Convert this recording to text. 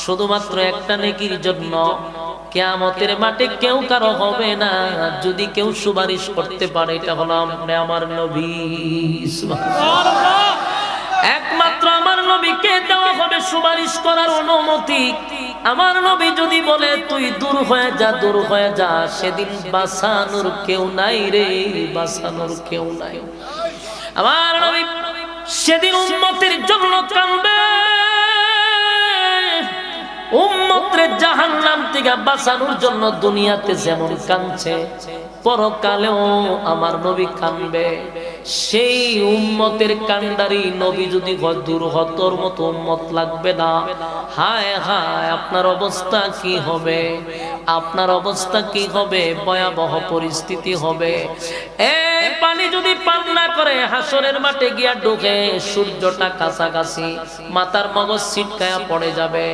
শুধুমাত্র একটা নেকির জন্য কিয়ামতের মাঠে কেউ কারো হবে না যদি কেউ সুপারিশ করতে পারে, এটা হলো আমার নবী। সুবহানাল্লাহ। একমাত্র আমার নবীকে দেওয়া হবে সুপারিশ করার অনুমতি। আমার নবী যদি বলে তুই দূর হয়ে যা, দূর হয়ে যা, সেদিন বাঁচানোর কেউ নাই রে, বাঁচানোর কেউ নাই। আমার নবী সেদিন উম্মতের জন্য কাঁদবে, উম্মতরে জাহান্নাম থেকে বাঁচানোর জন্য দুনিয়াতে যেমন কাঁদছে পরকালেও আমার নবী কাঁদবে। সেই উম্মতের কান্ডারি নবী যদি দূর হতর মতো উম্মত লাগবে না। হায় হায়, আপনার অবস্থা কি হবে, আপনার অবস্থা কি হবে, ভয়াবহ পরিস্থিতি হবে। এই পানি যদি পান না করে হাসরের মাঠে গিয়া ঢুকে, সূর্যটা কাছাকাছি, মাথার মগজ ছিটকায়া পড়ে যাবে।